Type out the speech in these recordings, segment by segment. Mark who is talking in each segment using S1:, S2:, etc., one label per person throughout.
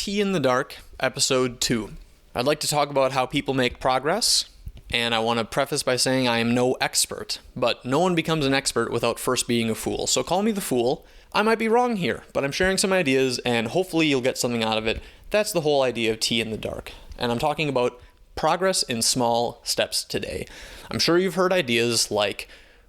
S1: Tea in the Dark, Episode 2. I'd like to talk about how people make progress, and I want to preface by saying I am no expert, but no one becomes an expert without first being a fool. So call me the fool. I might be wrong here, but I'm sharing some ideas, and hopefully you'll get something out of it. That's the whole idea of Tea in the Dark. And I'm talking about progress in small steps today. I'm sure you've heard ideas like,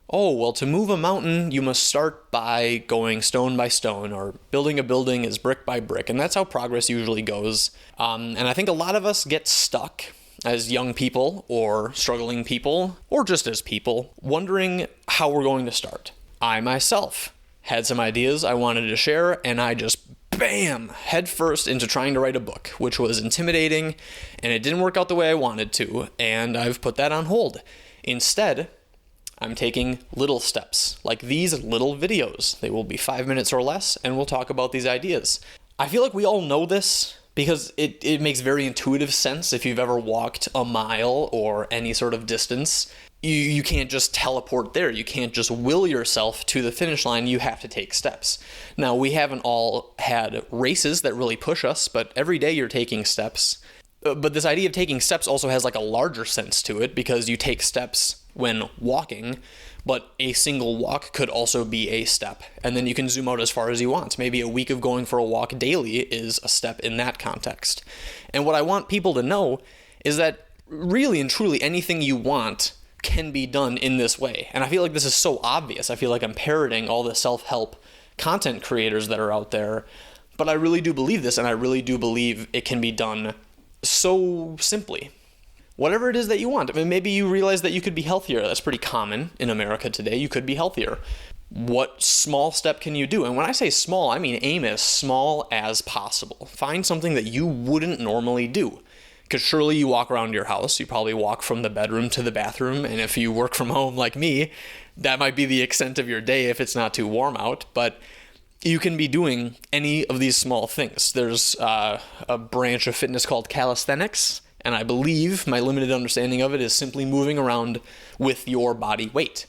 S1: oh, well, to move a mountain, you must start by going stone by stone, or building a building is brick by brick, and that's how progress usually goes. And I think a lot of us get stuck as young people, or struggling people, or just as people, wondering how we're going to start. I myself had some ideas I wanted to share, and I just bam, head first into trying to write a book, which was intimidating, and it didn't work out the way I wanted to, and I've put that on hold. Instead, I'm taking little steps, like these little videos. They will be 5 minutes or less, and we'll talk about these ideas. I feel like we all know this because it makes very intuitive sense if you've ever walked a mile or any sort of distance. You can't just teleport there. You can't just will yourself to the finish line. You have to take steps. Now, we haven't all had races that really push us, but every day you're taking steps. But this idea of taking steps also has like a larger sense to it, because you take steps when walking, but a single walk could also be a step. And then you can zoom out as far as you want. Maybe a week of going for a walk daily is a step in that context. And what I want people to know is that really and truly anything you want can be done in this way. And I feel like this is so obvious. I feel like I'm parroting all the self-help content creators that are out there. But I really do believe this, and I really do believe it can be done so simply. Whatever it is that you want. I mean, maybe you realize that you could be healthier. That's pretty common in America today. You could be healthier. What small step can you do? And when I say small, I mean aim as small as possible. Find something that you wouldn't normally do. Because surely you walk around your house. You probably walk from the bedroom to the bathroom. And if you work from home like me, that might be the extent of your day if it's not too warm out. But you can be doing any of these small things. There's a branch of fitness called calisthenics. And I believe my limited understanding of it is simply moving around with your body weight.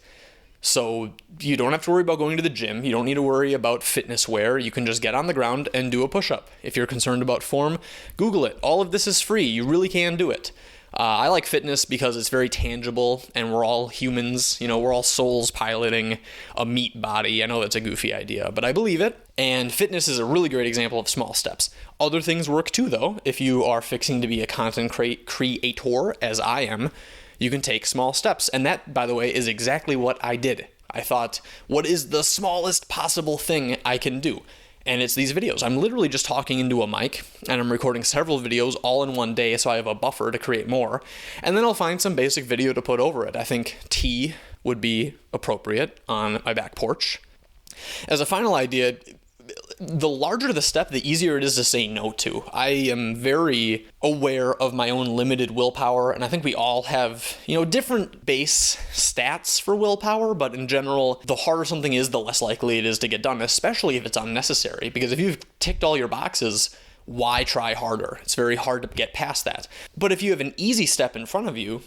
S1: So you don't have to worry about going to the gym. You don't need to worry about fitness wear. You can just get on the ground and do a push-up. If you're concerned about form, Google it. All of this is free. You really can do it. I like fitness because it's very tangible, and we're all humans. You know, we're all souls piloting a meat body. I know that's a goofy idea, but I believe it. And fitness is a really great example of small steps. Other things work too, though. If you are fixing to be a content creator, as I am, you can take small steps. And that, by the way, is exactly what I did. I thought, what is the smallest possible thing I can do? And it's these videos. I'm literally just talking into a mic, and I'm recording several videos all in one day, so I have a buffer to create more. And then I'll find some basic video to put over it. I think tea would be appropriate on my back porch. As a final idea, the larger the step, the easier it is to say no to. I am very aware of my own limited willpower, and I think we all have, different base stats for willpower, but in general, the harder something is, the less likely it is to get done, especially if it's unnecessary, because if you've ticked all your boxes, why try harder? It's very hard to get past that. But if you have an easy step in front of you,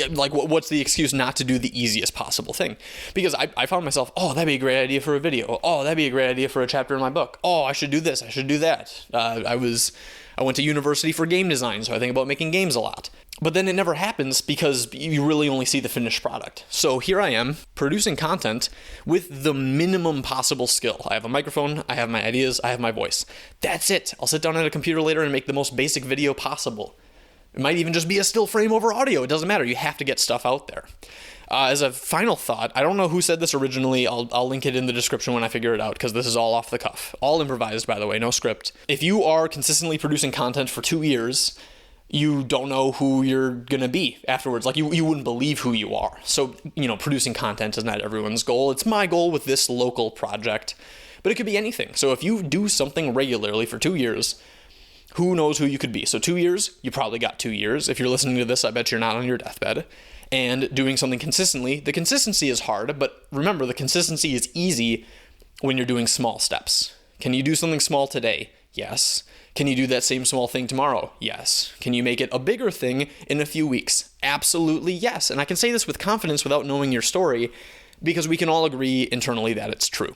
S1: like what's the excuse not to do the easiest possible thing? Because I found myself, oh, that'd be a great idea for a video. Oh, that'd be a great idea for a chapter in my book. Oh, I should do this. I should do that. I went to university for game design, so I think about making games a lot. But then it never happens because you really only see the finished product. So here I am producing content with the minimum possible skill. I have a microphone, I have my ideas, I have my voice. That's it. I'll sit down at a computer later and make the most basic video possible. It might even just be a still frame over audio. It doesn't matter. You have to get stuff out there. As a final thought, I don't know who said this originally. I'll link it in the description when I figure it out, because this is all off the cuff. All improvised, by the way, no script. If you are consistently producing content for 2 years, you don't know who you're going to be afterwards. Like, you wouldn't believe who you are. So, producing content is not everyone's goal. It's my goal with this local project, but it could be anything. So if you do something regularly for 2 years, who knows who you could be? So 2 years, you probably got 2 years. If you're listening to this, I bet you're not on your deathbed. And doing something consistently, the consistency is hard, but remember, the consistency is easy when you're doing small steps. Can you do something small today? Yes. Can you do that same small thing tomorrow? Yes. Can you make it a bigger thing in a few weeks? Absolutely yes. And I can say this with confidence without knowing your story, because we can all agree internally that it's true.